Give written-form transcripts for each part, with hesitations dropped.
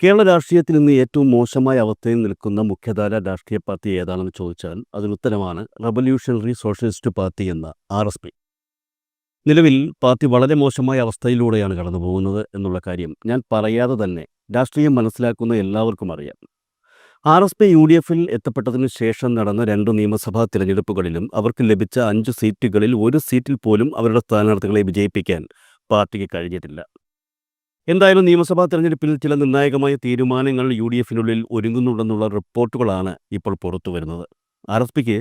കേരള രാഷ്ട്രീയത്തിൽ ഇന്ന് ഏറ്റവും മോശമായ അവസ്ഥയിൽ നിൽക്കുന്ന മുഖ്യധാര രാഷ്ട്രീയ പാർട്ടി ഏതാണെന്ന് ചോദിച്ചാൽ അതിനുത്തരമാണ് റവല്യൂഷണറി സോഷ്യലിസ്റ്റ് പാർട്ടി എന്ന RSP. നിലവിൽ പാർട്ടി വളരെ മോശമായ അവസ്ഥയിലൂടെയാണ് കടന്നു പോകുന്നത് എന്നുള്ള കാര്യം ഞാൻ പറയാതെ തന്നെ രാഷ്ട്രീയം മനസ്സിലാക്കുന്ന എല്ലാവർക്കും അറിയാം. RSP UDFിൽ എത്തപ്പെട്ടതിനു ശേഷം നടന്ന 2 നിയമസഭാ തിരഞ്ഞെടുപ്പുകളിലും അവർക്ക് ലഭിച്ച 5 സീറ്റുകളിൽ ഒരു സീറ്റിൽ പോലും അവരുടെ സ്ഥാനാർത്ഥികളെ വിജയിപ്പിക്കാൻ പാർട്ടിക്ക് കഴിഞ്ഞിട്ടില്ല. എന്തായാലും നിയമസഭാ തെരഞ്ഞെടുപ്പിൽ ചില നിർണായകമായ തീരുമാനങ്ങൾ UDFിനുള്ളിൽ ഒരുങ്ങുന്നുണ്ടെന്നുള്ള റിപ്പോർട്ടുകളാണ് ഇപ്പോൾ പുറത്തുവരുന്നത്. RSPക്ക്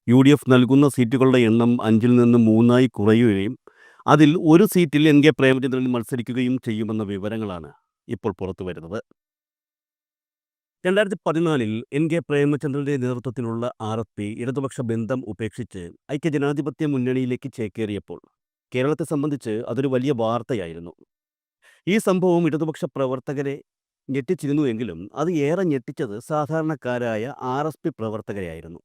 UDF നൽകുന്ന സീറ്റുകളുടെ എണ്ണം 5-ൽ നിന്ന് 3-ആയി കുറയുകയും അതിൽ ഒരു സീറ്റിൽ NK പ്രേമചന്ദ്രൻ മത്സരിക്കുകയും ചെയ്യുമെന്ന വിവരങ്ങളാണ് ഇപ്പോൾ പുറത്തുവരുന്നത്. 2014-ൽ NK പ്രേമചന്ദ്രന്റെ നേതൃത്വത്തിലുള്ള RSP ഇടതുപക്ഷ ബന്ധം ഉപേക്ഷിച്ച് ഐക്യജനാധിപത്യ മുന്നണിയിലേക്ക് ചേക്കേറിയപ്പോൾ കേരളത്തെ സംബന്ധിച്ച് അതൊരു വലിയ വാർത്തയായിരുന്നു. ഈ സംഭവം ഇടതുപക്ഷ പ്രവർത്തകരെ ഞെട്ടിച്ചിരുന്നുവെങ്കിലും അത് ഏറെ ഞെട്ടിച്ചത് സാധാരണക്കാരായ RSP പ്രവർത്തകരെയായിരുന്നു.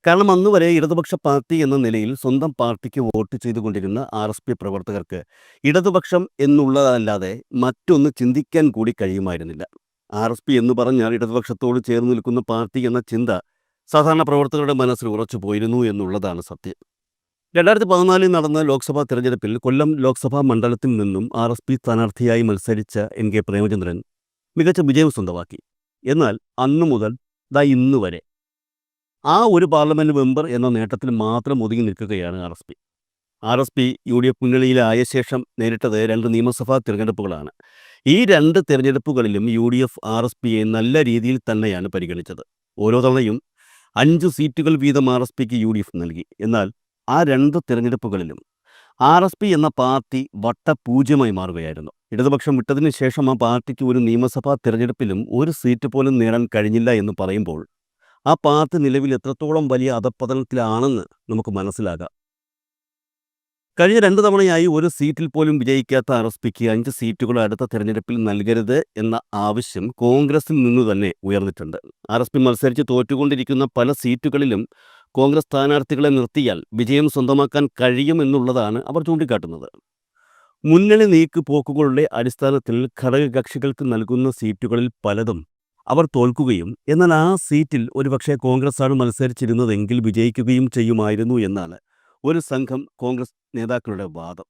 കാരണം അന്നുവരെ ഇടതുപക്ഷ പാർട്ടി എന്ന നിലയിൽ സ്വന്തം പാർട്ടിക്ക് വോട്ട് ചെയ്തുകൊണ്ടിരുന്ന RSP പ്രവർത്തകർക്ക് ഇടതുപക്ഷം എന്നുള്ളതല്ലാതെ മറ്റൊന്ന് ചിന്തിക്കാൻ കൂടി കഴിയുമായിരുന്നില്ല. RSP എന്ന് പറഞ്ഞാൽ ഇടതുപക്ഷത്തോട് ചേർന്ന് നിൽക്കുന്ന പാർട്ടി എന്ന ചിന്ത സാധാരണ പ്രവർത്തകരുടെ മനസ്സിൽ ഉറച്ചു പോയിരുന്നു എന്നുള്ളതാണ് സത്യം. 2014-ൽ നടന്ന ലോക്സഭാ തെരഞ്ഞെടുപ്പിൽ കൊല്ലം ലോക്സഭാ മണ്ഡലത്തിൽ നിന്നും RSP സ്ഥാനാർത്ഥിയായി മത്സരിച്ച NK പ്രേമചന്ദ്രൻ മികച്ച വിജയം സ്വന്തമാക്കി. എന്നാൽ അന്നു മുതൽ ഇന്ന് വരെ ആ ഒരു പാർലമെന്റ് മെമ്പർ എന്ന നേട്ടത്തിൽ മാത്രം ഒതുങ്ങി നിൽക്കുകയാണ് RSP UDF മുന്നണിയിലായ ശേഷം നേരിട്ടത് 2 നിയമസഭാ തിരഞ്ഞെടുപ്പുകളാണ്. ഈ 2 തിരഞ്ഞെടുപ്പുകളിലും UDF RSPയെ നല്ല രീതിയിൽ തന്നെയാണ് പരിഗണിച്ചത്. ഓരോ തവണയും 5 സീറ്റുകൾ വീതം RSPക്ക് UDF നൽകി. എന്നാൽ ആ 2 തിരഞ്ഞെടുപ്പുകളിലും RSP എന്ന പാർട്ടി വട്ടപൂജ്യമായി മാറുകയായിരുന്നു. ഇടതുപക്ഷം വിട്ടതിന് ശേഷം ആ പാർട്ടിക്ക് ഒരു നിയമസഭാ തിരഞ്ഞെടുപ്പിലും ഒരു സീറ്റ് പോലും നേടാൻ കഴിഞ്ഞില്ല എന്ന് പറയുമ്പോൾ ആ പാർട്ടി നിലവിൽ എത്രത്തോളം വലിയ അധപ്പതനത്തിലാണെന്ന് നമുക്ക് മനസ്സിലാകാം. കഴിഞ്ഞ 2 തവണയായി ഒരു സീറ്റിൽ പോലും വിജയിക്കാത്ത RSPക്ക് 5 സീറ്റുകൾ അടുത്ത തെരഞ്ഞെടുപ്പിൽ നൽകരുത് എന്ന ആവശ്യം കോൺഗ്രസിൽ നിന്നു തന്നെ ഉയർന്നിട്ടുണ്ട്. RSP മത്സരിച്ച് തോറ്റുകൊണ്ടിരിക്കുന്ന പല സീറ്റുകളിലും കോൺഗ്രസ് സ്ഥാനാർത്ഥികളെ നിർത്തിയാൽ വിജയം സ്വന്തമാക്കാൻ കഴിയുമെന്നുള്ളതാണ് അവർ ചൂണ്ടിക്കാട്ടുന്നത്. മുന്നണി നീക്കുപോക്കുകളുടെ അടിസ്ഥാനത്തിൽ ഘടകകക്ഷികൾക്ക് നൽകുന്ന സീറ്റുകളിൽ പലതും അവർ തോൽക്കുകയും എന്നാൽ ആ സീറ്റിൽ ഒരുപക്ഷെ കോൺഗ്രസ്സാണ് മത്സരിച്ചിരുന്നതെങ്കിൽ വിജയിക്കുകയും ചെയ്യുമായിരുന്നു എന്നാണ് ഒരു സംഘം കോൺഗ്രസ് നേതാക്കളുടെ വാദം.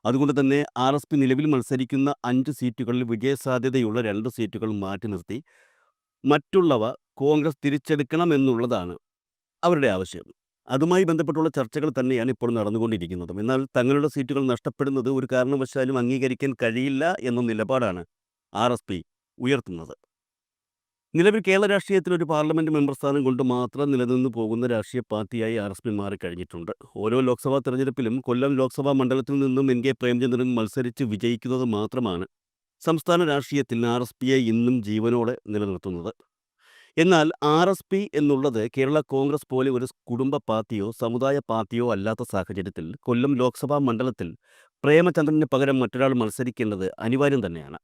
അതുകൊണ്ട് തന്നെ RSP നിലവിൽ മത്സരിക്കുന്ന 5 സീറ്റുകളിൽ വിജയസാധ്യതയുള്ള 2 സീറ്റുകൾ മാറ്റി നിർത്തി മറ്റുള്ളവ കോൺഗ്രസ് തിരിച്ചെടുക്കണമെന്നുള്ളതാണ് അവരുടെ ആവശ്യം. അതുമായി ബന്ധപ്പെട്ടുള്ള ചർച്ചകൾ തന്നെയാണ് ഇപ്പോൾ നടന്നുകൊണ്ടിരിക്കുന്നത്. എന്നാൽ തങ്ങളുടെ സീറ്റുകൾ നഷ്ടപ്പെടുന്നത് ഒരു കാരണവശാലും അംഗീകരിക്കാൻ കഴിയില്ല എന്ന നിലപാടാണ് RSP ഉയർത്തുന്നത്. നിലവിൽ കേരള രാഷ്ട്രീയത്തിൽ ഒരു പാർലമെന്റ് മെമ്പർ സ്ഥാനം കൊണ്ട് മാത്രം നിലനിന്നു പോകുന്ന രാഷ്ട്രീയ പാർട്ടിയായി RSP മാറിക്കഴിഞ്ഞിട്ടുണ്ട്. ഓരോ ലോക്സഭാ തെരഞ്ഞെടുപ്പിലും കൊല്ലം ലോക്സഭാ മണ്ഡലത്തിൽ നിന്നും NK പ്രേമചന്ദ്രൻ മത്സരിച്ച് വിജയിക്കുന്നത് മാത്രമാണ് സംസ്ഥാന രാഷ്ട്രീയത്തിൽ RSPയെ ഇന്നും ജീവനോടെ നിലനിർത്തുന്നത്. എന്നാൽ RSP എന്നുള്ളത് കേരള കോൺഗ്രസ് പോലെ ഒരു കുടുംബ പാർട്ടിയോ സമുദായ പാർട്ടിയോ അല്ലാത്ത സാഹചര്യത്തിൽ കൊല്ലം ലോക്സഭാ മണ്ഡലത്തിൽ പ്രേമചന്ദ്രന് പകരം മറ്റൊരാൾ മത്സരിക്കേണ്ടത് അനിവാര്യം തന്നെയാണ്.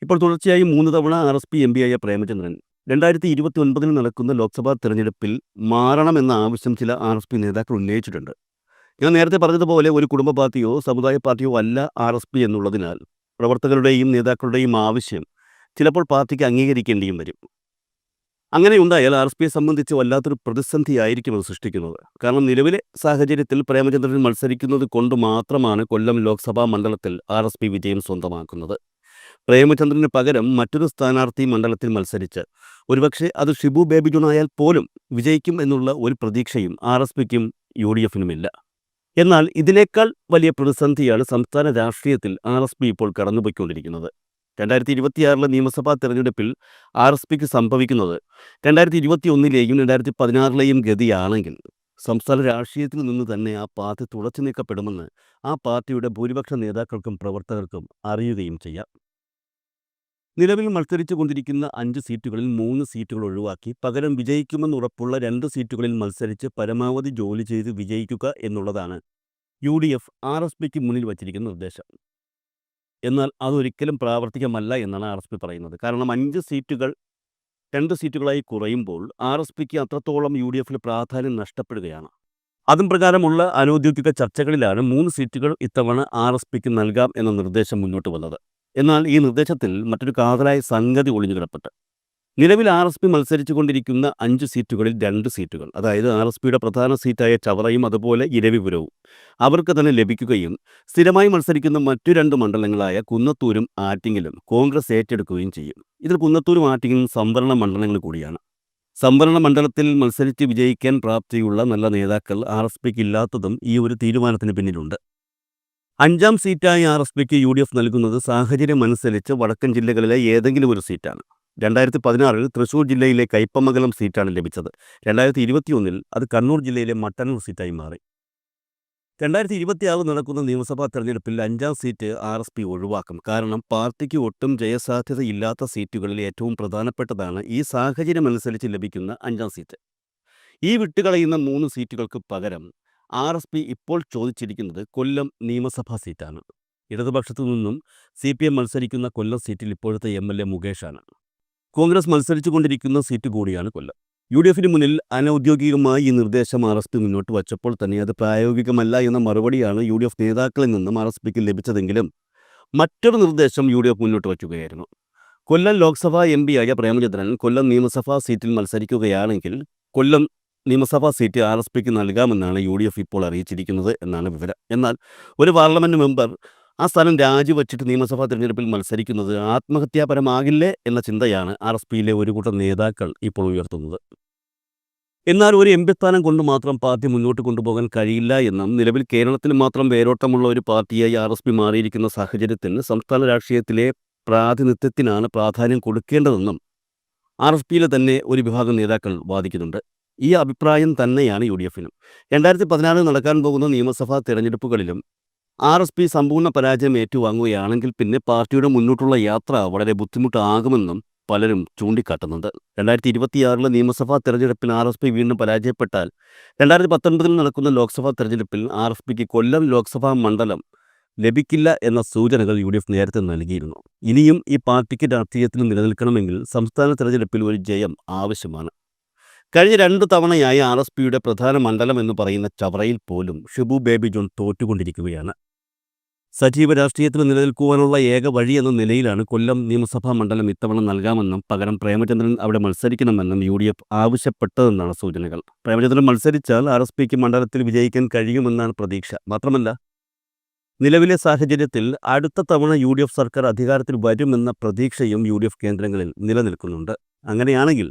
ഇപ്പോൾ തുടർച്ചയായി 3 തവണ RSP MP ആയ പ്രേമചന്ദ്രൻ 2029-ൽ നടക്കുന്ന ലോക്സഭാ തെരഞ്ഞെടുപ്പിൽ മാറണമെന്ന ആവശ്യം ചില RSP നേതാക്കൾ ഉന്നയിച്ചിട്ടുണ്ട്. ഞാൻ നേരത്തെ പറഞ്ഞതുപോലെ ഒരു കുടുംബ പാർട്ടിയോ സമുദായ പാർട്ടിയോ അല്ല RSP എന്നുള്ളതിനാൽ പ്രവർത്തകരുടെയും നേതാക്കളുടെയും ആവശ്യം ചിലപ്പോൾ പാർട്ടിക്ക് അംഗീകരിക്കേണ്ടിയും വരും. അങ്ങനെയുണ്ടായാൽ RSPയെ സംബന്ധിച്ച് വല്ലാത്തൊരു പ്രതിസന്ധിയായിരിക്കും അത് സൃഷ്ടിക്കുന്നത്. കാരണം നിലവിലെ സാഹചര്യത്തിൽ പ്രേമചന്ദ്രൻ മത്സരിക്കുന്നത് കൊണ്ട് മാത്രമാണ് കൊല്ലം ലോക്സഭാ മണ്ഡലത്തിൽ RSP വിജയം സ്വന്തമാക്കുന്നത്. പ്രേമചന്ദ്രന് പകരം മറ്റൊരു സ്ഥാനാർത്ഥി മണ്ഡലത്തിൽ മത്സരിച്ച് ഒരുപക്ഷെ അത് ഷിബു ബേബി ജോൺ ആയാൽ പോലും വിജയിക്കും എന്നുള്ള ഒരു പ്രതീക്ഷയും RSPക്കും UDFനുമില്ല. എന്നാൽ ഇതിനേക്കാൾ വലിയ പ്രതിസന്ധിയാണ് സംസ്ഥാന രാഷ്ട്രീയത്തിൽ RSP ഇപ്പോൾ കടന്നുപോയിക്കൊണ്ടിരിക്കുന്നത്. 2026-ലെ നിയമസഭാ തെരഞ്ഞെടുപ്പിൽ RSPക്ക് സംഭവിക്കുന്നത് 2021-ലെയും 2016-ലെയും ഗതിയാണെങ്കിൽ സംസ്ഥാന രാഷ്ട്രീയത്തിൽ നിന്ന് തന്നെ ആ പാർട്ടി തുടച്ചു നീക്കപ്പെടുമെന്ന് ആ പാർട്ടിയുടെ ഭൂരിപക്ഷ നേതാക്കൾക്കും പ്രവർത്തകർക്കും അറിയുകയും ചെയ്യാം. നിലവിൽ മത്സരിച്ചു കൊണ്ടിരിക്കുന്ന 5 സീറ്റുകളിൽ 3 സീറ്റുകൾ ഒഴിവാക്കി പകരം വിജയിക്കുമെന്ന് ഉറപ്പുള്ള 2 സീറ്റുകളിൽ മത്സരിച്ച് പരമാവധി ജോലി ചെയ്ത് വിജയിക്കുക എന്നുള്ളതാണ് UDF RSPക്ക് മുന്നിൽ വച്ചിരിക്കുന്ന നിർദ്ദേശം. എന്നാൽ അതൊരിക്കലും പ്രാവർത്തികമല്ല എന്നാണ് RSP പറയുന്നത്. കാരണം 5 സീറ്റുകൾ 2 സീറ്റുകളായി കുറയുമ്പോൾ RSPക്ക് അത്രത്തോളം UDFിൽ പ്രാധാന്യം നഷ്ടപ്പെടുകയാണ്. അതും പ്രകാരമുള്ള അനൗദ്യോഗിക ചർച്ചകളിലാണ് 3 സീറ്റുകൾ ഇത്തവണ RSPക്ക് നൽകാം എന്ന നിർദ്ദേശം മുന്നോട്ട് വന്നത്. എന്നാൽ ഈ നിർദ്ദേശത്തിൽ മറ്റൊരു കാതലായ സംഗതി ഒളിഞ്ഞു കിടപ്പുണ്ട്. നിലവിൽ RSP മത്സരിച്ചുകൊണ്ടിരിക്കുന്ന 5 സീറ്റുകളിൽ 2 സീറ്റുകൾ, അതായത് RSPയുടെ പ്രധാന സീറ്റായ ചവറയും അതുപോലെ ഇരവിപുരവും അവർക്ക് തന്നെ ലഭിക്കുകയും സ്ഥിരമായി മത്സരിക്കുന്ന മറ്റു 2 മണ്ഡലങ്ങളായ കുന്നത്തൂരും ആറ്റിങ്ങലും കോൺഗ്രസ് ഏറ്റെടുക്കുകയും ചെയ്യും. ഇതിൽ കുന്നത്തൂരും ആറ്റിങ്ങലും സംവരണ മണ്ഡലങ്ങൾ കൂടിയാണ്. സംവരണ മണ്ഡലത്തിൽ മത്സരിച്ച് വിജയിക്കാൻ പ്രാപ്തിയുള്ള നല്ല നേതാക്കൾ RSPക്ക് ഇല്ലാത്തതും ഈ ഒരു തീരുമാനത്തിന് പിന്നിലുണ്ട്. 5ാം സീറ്റായി RSPക്ക് UDF നൽകുന്നത് സാഹചര്യമനുസരിച്ച് വടക്കൻ ജില്ലകളിലെ ഏതെങ്കിലും ഒരു സീറ്റാണ്. 2016-ൽ തൃശൂർ ജില്ലയിലെ കയ്പമംഗലം സീറ്റാണ് ലഭിച്ചത്. 2021-ൽ അത് കണ്ണൂർ ജില്ലയിലെ മട്ടന്നൂർ സീറ്റായി മാറി. 2026 നടക്കുന്ന നിയമസഭാ തെരഞ്ഞെടുപ്പിൽ 5ാം സീറ്റ് RSP ഒഴിവാക്കും. കാരണം പാർട്ടിക്ക് ഒട്ടും ജയസാധ്യതയില്ലാത്ത സീറ്റുകളിൽ ഏറ്റവും പ്രധാനപ്പെട്ടതാണ് ഈ സാഹചര്യമനുസരിച്ച് ലഭിക്കുന്ന 5ാം സീറ്റ്. ഈ വിട്ടുകളയുന്ന 3 സീറ്റുകൾക്ക് പകരം RSP ഇപ്പോൾ ചോദിച്ചിരിക്കുന്നത് കൊല്ലം നിയമസഭാ സീറ്റാണ്. ഇടതുപക്ഷത്തു നിന്നും CPM മത്സരിക്കുന്ന കൊല്ലം സീറ്റിൽ ഇപ്പോഴത്തെ MLA മുകേഷാണ്. കോൺഗ്രസ് മത്സരിച്ചുകൊണ്ടിരിക്കുന്ന സീറ്റ് കൂടിയാണ് കൊല്ലം. UDFന് മുന്നിൽ അനൗദ്യോഗികമായി ഈ നിർദ്ദേശം RSP മുന്നോട്ട് വച്ചപ്പോൾ തന്നെ അത് പ്രായോഗികമല്ല എന്ന മറുപടിയാണ് UDF നേതാക്കളിൽ നിന്നും RSPക്ക് ലഭിച്ചതെങ്കിലും മറ്റൊരു നിർദ്ദേശം UDF മുന്നോട്ട് വയ്ക്കുകയായിരുന്നു. കൊല്ലം ലോക്സഭാ MP-യായ പ്രേമചന്ദ്രൻ കൊല്ലം നിയമസഭാ സീറ്റിൽ മത്സരിക്കുകയാണെങ്കിൽ കൊല്ലം നിയമസഭാ സീറ്റ് RSPക്ക് നൽകാമെന്നാണ് UDF ഇപ്പോൾ അറിയിച്ചിരിക്കുന്നത് എന്നാണ് വിവരം. എന്നാൽ ഒരു പാർലമെന്റ് മെമ്പർ ആ സ്ഥാനം രാജിവച്ചിട്ട് നിയമസഭാ തെരഞ്ഞെടുപ്പിൽ മത്സരിക്കുന്നത് ആത്മഹത്യാപരമാകില്ലേ എന്ന ചിന്തയാണ് RSPയിലെ ഒരു കൂട്ടം നേതാക്കൾ ഇപ്പോൾ ഉയർത്തുന്നത്. എന്നാൽ ഒരു MP സ്ഥാനം കൊണ്ട് മാത്രം പാർട്ടി മുന്നോട്ട് കൊണ്ടുപോകാൻ കഴിയില്ല എന്നും നിലവിൽ കേരളത്തിൽ മാത്രം വേരോട്ടമുള്ള ഒരു പാർട്ടിയായി RSP മാറിയിരിക്കുന്ന സാഹചര്യത്തിൽ സംസ്ഥാന രാഷ്ട്രീയത്തിലെ പ്രാതിനിധ്യത്തിനാണ് പ്രാധാന്യം കൊടുക്കേണ്ടതെന്നും RSPയിലെ തന്നെ ഒരു വിഭാഗം നേതാക്കൾ വാദിക്കുന്നുണ്ട്. ഈ അഭിപ്രായം തന്നെയാണ് UDFനും. 2016-ൽ നടക്കാൻ പോകുന്ന നിയമസഭാ തെരഞ്ഞെടുപ്പുകളിലും RSP സമ്പൂർണ്ണ പരാജയം ഏറ്റുവാങ്ങുകയാണെങ്കിൽ പിന്നെ പാർട്ടിയുടെ മുന്നോട്ടുള്ള യാത്ര വളരെ ബുദ്ധിമുട്ടാകുമെന്നും പലരും ചൂണ്ടിക്കാട്ടുന്നുണ്ട്. 2026-ലെ നിയമസഭാ തെരഞ്ഞെടുപ്പിൽ RSP വീണ്ടും പരാജയപ്പെട്ടാൽ 2019-ൽ നടക്കുന്ന ലോക്സഭാ തെരഞ്ഞെടുപ്പിൽ RSPക്ക് കൊല്ലം ലോക്സഭാ മണ്ഡലം ലഭിക്കില്ല എന്ന സൂചനകൾ UDF നേരത്തെ നൽകിയിരുന്നു. ഇനിയും ഈ പാർട്ടിക്ക് രാഷ്ട്രീയത്തിൽ നിലനിൽക്കണമെങ്കിൽ സംസ്ഥാന തെരഞ്ഞെടുപ്പിൽ ഒരു ജയം ആവശ്യമാണ്. കഴിഞ്ഞ 2 തവണയായി RSPയുടെ പ്രധാന മണ്ഡലം എന്ന് പറയുന്ന ചവറയിൽ പോലും ഷിബു ബേബി ജോൺ തോറ്റുകൊണ്ടിരിക്കുകയാണ്. സജീവ രാഷ്ട്രീയത്തിൽ നിലനിൽക്കുവാനുള്ള ഏക വഴി എന്ന നിലയിലാണ് കൊല്ലം നിയമസഭാ മണ്ഡലം ഇത്തവണ നൽകാമെന്നും പകരം പ്രേമചന്ദ്രൻ അവിടെ മത്സരിക്കണമെന്നും UDF ആവശ്യപ്പെട്ടതെന്നാണ് സൂചനകൾ. പ്രേമചന്ദ്രൻ മത്സരിച്ചാൽ RSPക്ക് മണ്ഡലത്തിൽ വിജയിക്കാൻ കഴിയുമെന്നാണ് പ്രതീക്ഷ. മാത്രമല്ല, നിലവിലെ സാഹചര്യത്തിൽ അടുത്ത തവണ UDF സർക്കാർ അധികാരത്തിൽ വരുമെന്ന പ്രതീക്ഷയും UDF കേന്ദ്രങ്ങളിൽ നിലനിൽക്കുന്നുണ്ട്. അങ്ങനെയാണെങ്കിൽ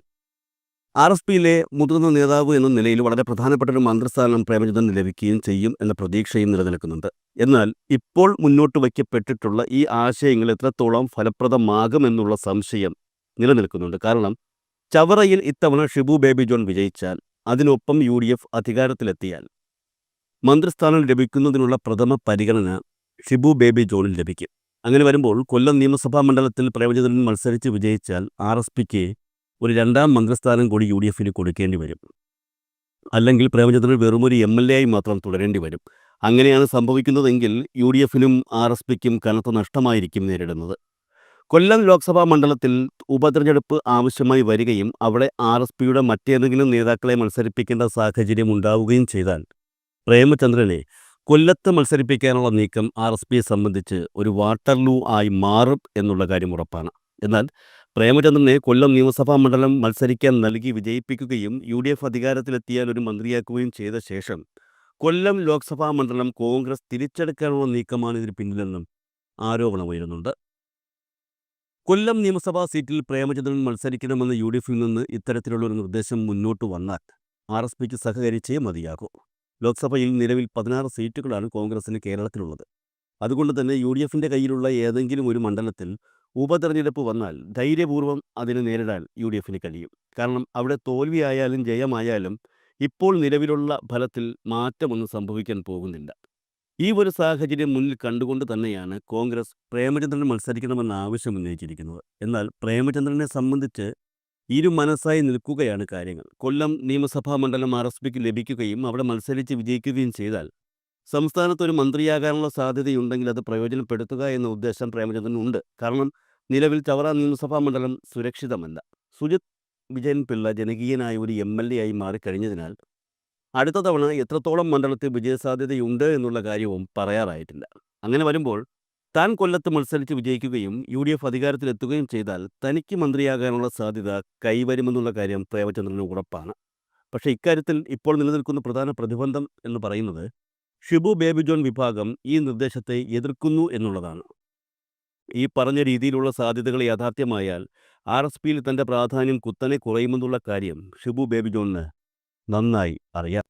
RSPയിലെ മുതിർന്ന നേതാവ് എന്ന നിലയിൽ വളരെ പ്രധാനപ്പെട്ട ഒരു മന്ത്രിസ്ഥാനം പ്രേമചന്ദ്രന് ലഭിക്കുകയും ചെയ്യും എന്ന പ്രതീക്ഷയും നിലനിൽക്കുന്നുണ്ട്. എന്നാൽ ഇപ്പോൾ മുന്നോട്ട് വയ്ക്കപ്പെട്ടിട്ടുള്ള ഈ ആശയങ്ങൾ എത്രത്തോളം ഫലപ്രദമാകുമെന്നുള്ള സംശയം നിലനിൽക്കുന്നുണ്ട്. കാരണം ചവറയിൽ ഇത്തവണ ഷിബു ബേബി ജോൺ വിജയിച്ചാൽ അതിനൊപ്പം UDF അധികാരത്തിലെത്തിയാൽ മന്ത്രിസ്ഥാനം ലഭിക്കുന്നതിനുള്ള പ്രഥമ പരിഗണന ഷിബു ബേബി ജോണിൽ ലഭിക്കും. അങ്ങനെ വരുമ്പോൾ കൊല്ലം നിയമസഭാ മണ്ഡലത്തിൽ പ്രേമചന്ദ്രൻ മത്സരിച്ച് വിജയിച്ചാൽ RSPക്ക് ഒരു 2ാം മന്ത്രിസ്ഥാനം കൂടി UDFന് കൊടുക്കേണ്ടി വരും. അല്ലെങ്കിൽ പ്രേമചന്ദ്രൻ വെറുമൊരു MLA ആയി മാത്രം തുടരേണ്ടി വരും. അങ്ങനെയാണ് സംഭവിക്കുന്നതെങ്കിൽ UDFനും RSPക്കും കനത്ത നഷ്ടമായിരിക്കും നേരിടുന്നത്. കൊല്ലം ലോക്സഭാ മണ്ഡലത്തിൽ ഉപതെരഞ്ഞെടുപ്പ് ആവശ്യമായി വരികയും അവിടെ RSPയുടെ മറ്റേതെങ്കിലും നേതാക്കളെ മത്സരിപ്പിക്കേണ്ട സാഹചര്യം ഉണ്ടാവുകയും ചെയ്താൽ പ്രേമചന്ദ്രനെ കൊല്ലത്ത് മത്സരിപ്പിക്കാനുള്ള നീക്കം RSPയെ സംബന്ധിച്ച് ഒരു വാട്ടർലൂ ആയി മാറും എന്നുള്ള കാര്യം ഉറപ്പാണ്. എന്നാൽ പ്രേമചന്ദ്രനെ കൊല്ലം നിയമസഭാ മണ്ഡലം മത്സരിക്കാൻ നൽകി വിജയിപ്പിക്കുകയും UDF അധികാരത്തിലെത്തിയാൽ ഒരു മന്ത്രിയാക്കുകയും ചെയ്ത ശേഷം കൊല്ലം ലോക്സഭാ മണ്ഡലം കോൺഗ്രസ് തിരിച്ചെടുക്കാനുള്ള നീക്കമാണ് ഇതിന് പിന്നിലെന്നും ആരോപണമുയരുന്നുണ്ട്. കൊല്ലം നിയമസഭാ സീറ്റിൽ പ്രേമചന്ദ്രൻ മത്സരിക്കണമെന്ന് UDFിൽ നിന്ന് ഇത്തരത്തിലുള്ള ഒരു നിർദ്ദേശം മുന്നോട്ട് വന്നാൽ RSPക്ക് സഹകരിച്ചേ മതിയാകൂ. ലോക്സഭയിൽ നിലവിൽ 16 സീറ്റുകളാണ് കോൺഗ്രസിന് കേരളത്തിലുള്ളത്. അതുകൊണ്ട് തന്നെ UDFിൻ്റെ കയ്യിലുള്ള ഏതെങ്കിലും ഒരു മണ്ഡലത്തിൽ ഉപതെരഞ്ഞെടുപ്പ് വന്നാൽ ധൈര്യപൂർവ്വം അതിനെ നേരിടാൻ UDFന് കഴിയും. കാരണം അവിടെ തോൽവിയായാലും ജയമായാലും ഇപ്പോൾ നിലവിലുള്ള ഫലത്തിൽ മാറ്റമൊന്നും സംഭവിക്കാൻ പോകുന്നില്ല. ഈ ഒരു സാഹചര്യം മുന്നിൽ കണ്ടുകൊണ്ട് തന്നെയാണ് കോൺഗ്രസ് പ്രേമചന്ദ്രൻ മത്സരിക്കണമെന്ന ആവശ്യം ഉന്നയിച്ചിരിക്കുന്നത്. എന്നാൽ പ്രേമചന്ദ്രനെ സംബന്ധിച്ച് ഇരുമനസ്സായി നിൽക്കുകയാണ് കാര്യങ്ങൾ. കൊല്ലം നിയമസഭാ മണ്ഡലം RSPക്ക് ലഭിക്കുകയും അവിടെ മത്സരിച്ച് വിജയിക്കുകയും ചെയ്താൽ സംസ്ഥാനത്ത് ഒരു മന്ത്രിയാകാനുള്ള സാധ്യതയുണ്ടെങ്കിൽ അത് പ്രയോജനപ്പെടുത്തുക എന്ന ഉദ്ദേശം പ്രേമചന്ദ്രനുണ്ട്. കാരണം നിലവിൽ ചവറ നിയമസഭാ മണ്ഡലം സുരക്ഷിതമല്ല. സുജിത് വിജയൻ പിള്ള ജനകീയനായ ഒരു MLA ആയി മാറിക്കഴിഞ്ഞതിനാൽ അടുത്ത തവണ എത്രത്തോളം മണ്ഡലത്തിൽ വിജയസാധ്യതയുണ്ട് എന്നുള്ള കാര്യവും പറയാറായിട്ടില്ല. അങ്ങനെ വരുമ്പോൾ താൻ കൊല്ലത്ത് മത്സരിച്ച് വിജയിക്കുകയും UDF അധികാരത്തിലെത്തുകയും ചെയ്താൽ തനിക്ക് മന്ത്രിയാകാനുള്ള സാധ്യത കൈവരുമെന്നുള്ള കാര്യം പ്രേമചന്ദ്രന് ഉറപ്പാണ്. പക്ഷേ ഇക്കാര്യത്തിൽ ഇപ്പോൾ നിലനിൽക്കുന്ന പ്രധാന പ്രതിബന്ധം എന്ന് പറയുന്നത് ഷിബു ബേബി ജോൺ വിഭാഗം ഈ നിർദ്ദേശത്തെ എതിർക്കുന്നു എന്നുള്ളതാണ്. ഈ പറഞ്ഞ രീതിയിലുള്ള സാധ്യതകൾ യാഥാർത്ഥ്യമായാൽ RSPയിൽ തൻ്റെ പ്രാധാന്യം കുത്തനെ കുറയുമെന്നുള്ള കാര്യം ഷിബു ബേബി ജോണിന് നന്നായി അറിയാം.